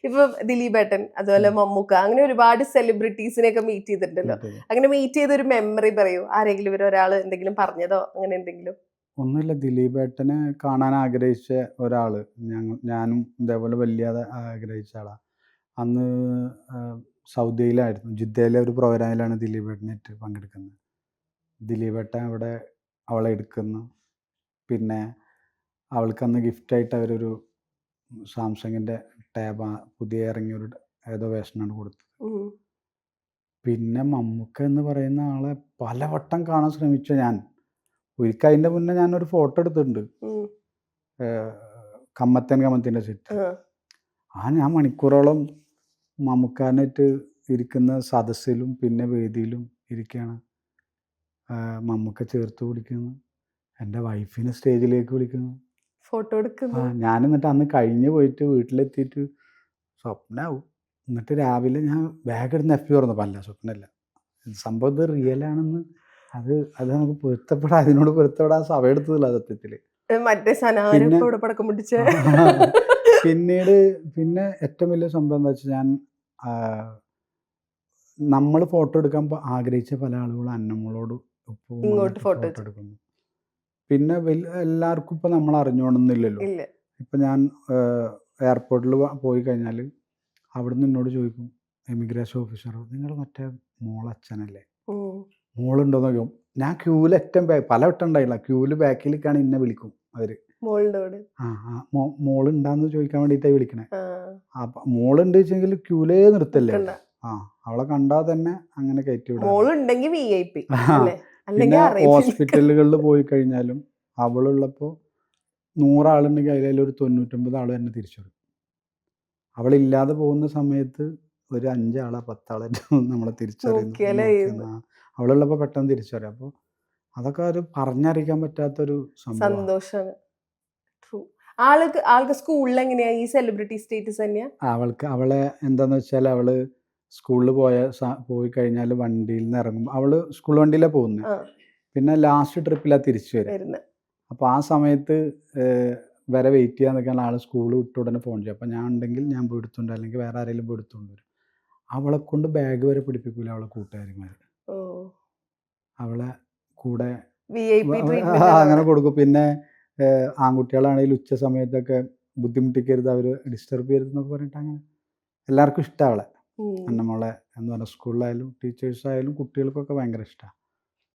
ഇപ്പൊ ദിലീപേട്ടൻ അതുപോലെ മമ്മൂക്ക അങ്ങനെ ഒരുപാട് സെലിബ്രിറ്റീസിനെയൊക്കെ മീറ്റ് ചെയ്തിട്ടുണ്ടല്ലോ. അങ്ങനെ മീറ്റ് ചെയ്ത ഒരു മെമ്മറി പറയൂ. ആരെങ്കിലും ഒരാള് എന്തെങ്കിലും പറഞ്ഞതോ അങ്ങനെ എന്തെങ്കിലും? ഒന്നുമില്ല, ദിലീപേട്ടനെ കാണാൻ ആഗ്രഹിച്ച ഒരാള് ഞാനും ഇതേപോലെ വലിയ ആഗ്രഹിച്ച ആളാ. അന്ന് സൗദിയിലായിരുന്നു, ജിദ്ദയിലെ ഒരു പ്രോഗ്രാമിലാണ് ദിലീപേട്ടനായിട്ട് പങ്കെടുക്കുന്നത്. ദിലീപേട്ടൻ അവിടെ അവളെ എടുക്കുന്നു. പിന്നെ അവൾക്കന്ന് ഗിഫ്റ്റായിട്ട് അവരൊരു സാംസങ്ങിൻ്റെ ടാബ് പുതിയ ഇറങ്ങിയൊരു ഏതോ വേർഷനാണ് കൊടുത്തത്. പിന്നെ മമ്മൂക്ക എന്ന് പറയുന്ന ആളെ പലവട്ടം കാണാൻ ശ്രമിച്ച ഞാൻ. ഒരിക്കൽ അതിൻ്റെ മുന്നേ ഞാനൊരു ഫോട്ടോ എടുത്തിട്ടുണ്ട്, കമ്മത്തിൻ്റെ സെറ്റ്. ഞാൻ മണിക്കൂറോളം മമ്മൂക്കാനായിട്ട് ഇരിക്കുന്ന സദസ്സിലും പിന്നെ വേദിയിലും ഇരിക്കുകയാണ്. മമ്മൂക്ക ചേർത്ത് പിടിക്കുന്നു, എൻ്റെ വൈഫിനെ സ്റ്റേജിലേക്ക് വിളിക്കുന്നു, ഫോട്ടോ എടുക്കുന്നു. ഞാൻ എന്നിട്ട് അന്ന് കഴിഞ്ഞ് പോയിട്ട് വീട്ടിലെത്തിയിട്ട് സ്വപ്നമാവും. എന്നിട്ട് രാവിലെ ഞാൻ ബാഗ് എടുത്ത് FB തുറന്നു. അല്ല, സ്വപ്നമല്ല, സംഭവം ഇത് റിയലാണെന്ന് അത് നമുക്ക് പൊരുത്തപ്പെടാൻ, അതിനോട് പൊരുത്തപ്പെടാൻ സമയം എടുത്തതില്ല സത്യത്തിൽ. പിന്നെ ഏറ്റവും വലിയ സംഭവം എന്താ വെച്ചാൽ, ഞാൻ നമ്മൾ ഫോട്ടോ എടുക്കാൻ ആഗ്രഹിച്ച പല ആളുകളും അന്നമ്മളോട് ഇങ്ങോട്ട് ഫോട്ടോ എടുക്കുന്നു. പിന്നെ എല്ലാവർക്കും ഇപ്പം നമ്മൾ അറിഞ്ഞോണമെന്നില്ലല്ലോ. ഇപ്പം ഞാൻ എയർപോർട്ടിൽ പോയി കഴിഞ്ഞാൽ അവിടുന്ന് എന്നോട് ചോദിക്കും എമിഗ്രേഷൻ ഓഫീസർ, നിങ്ങൾ മറ്റേ മോളച്ഛനല്ലേ, മോളുണ്ടോന്ന് നോക്കും. ഞാൻ ക്യൂവിൽ പല വട്ടം ഉണ്ടായില്ല, ക്യൂവിൽ ബാക്കിലേക്കാണ് എന്നെ വിളിക്കും അവർ. മോളുണ്ടാന്ന് ചോദിക്കാൻ വേണ്ടിയിട്ടാണ് വിളിക്കണേ. അപ്പം മോളുണ്ട് വെച്ചെങ്കിൽ ക്യൂലേ നിർത്തല്ലേ. അവളെ കണ്ടാൽ തന്നെ അങ്ങനെ കയറ്റി വിടാം. പിന്നെ ഹോസ്പിറ്റലുകളിൽ പോയി കഴിഞ്ഞാലും അവളുള്ളപ്പോൾ 100 ആളുണ്ടെങ്കിൽ അതിലൊരു 99 ആൾ തന്നെ തിരിച്ചു വരും. അവളില്ലാതെ പോകുന്ന സമയത്ത് ഒരു 5 ആളോ 10 ആളോ നമ്മളെ തിരിച്ചറിയുന്നു. അവളുള്ളപ്പോൾ പെട്ടെന്ന് തിരിച്ചറിയാം. അപ്പോൾ അതൊക്കെ ഒരു പറഞ്ഞറിയിക്കാൻ പറ്റാത്തൊരു സന്തോഷമാണ്. ആൾക്ക് സ്കൂളിൽ എങ്ങനെയാ ഈ സെലിബ്രിറ്റി സ്റ്റേറ്റസ് തന്നെയാ? അവളെ എന്താന്ന് വെച്ചാൽ, അവള് സ്കൂളിൽ പോയി കഴിഞ്ഞാൽ വണ്ടിയിൽ നിന്ന് ഇറങ്ങും. അവള് സ്കൂൾ വണ്ടിയിലാണ് പോകുന്നത്. പിന്നെ ലാസ്റ്റ് ട്രിപ്പിലാണ് തിരിച്ചു വരുന്നത്. അപ്പോൾ ആ സമയത്ത് വരെ വെയിറ്റ് ചെയ്യാൻ നിൽക്കാൻ ആൾ സ്കൂൾ വിട്ട ഉടനെ ഫോൺ ചെയ്യും. അപ്പോൾ ഞാൻ ഉണ്ടെങ്കിൽ ഞാൻ പോയി എടുത്തുകൊണ്ട്, അല്ലെങ്കിൽ വേറെ ആരെങ്കിലും പോയി എടുത്തുകൊണ്ട് വരും. അവളെ കൊണ്ട് ബാഗ് വരെ പിടിപ്പിക്കൂല അവളെ കൂട്ടുകാരിമാർ. അവളെ കൂടെ അങ്ങനെ കൊടുക്കും. പിന്നെ ആൺകുട്ടികളാണെങ്കിൽ ഉച്ച സമയത്തൊക്കെ ബുദ്ധിമുട്ടിക്കരുത്, അവർ ഡിസ്റ്റർബ് ചെയ്യരുത് എന്നൊക്കെ പറഞ്ഞിട്ട് അങ്ങനെ എല്ലാവർക്കും ഇഷ്ടമാണ് അവളെ. അന്നമ്മളെ എന്ന് പറഞ്ഞാൽ സ്കൂളിലായാലും ടീച്ചേഴ്സായാലും കുട്ടികൾക്കൊക്കെ ഭയങ്കര ഇഷ്ടമാണ്.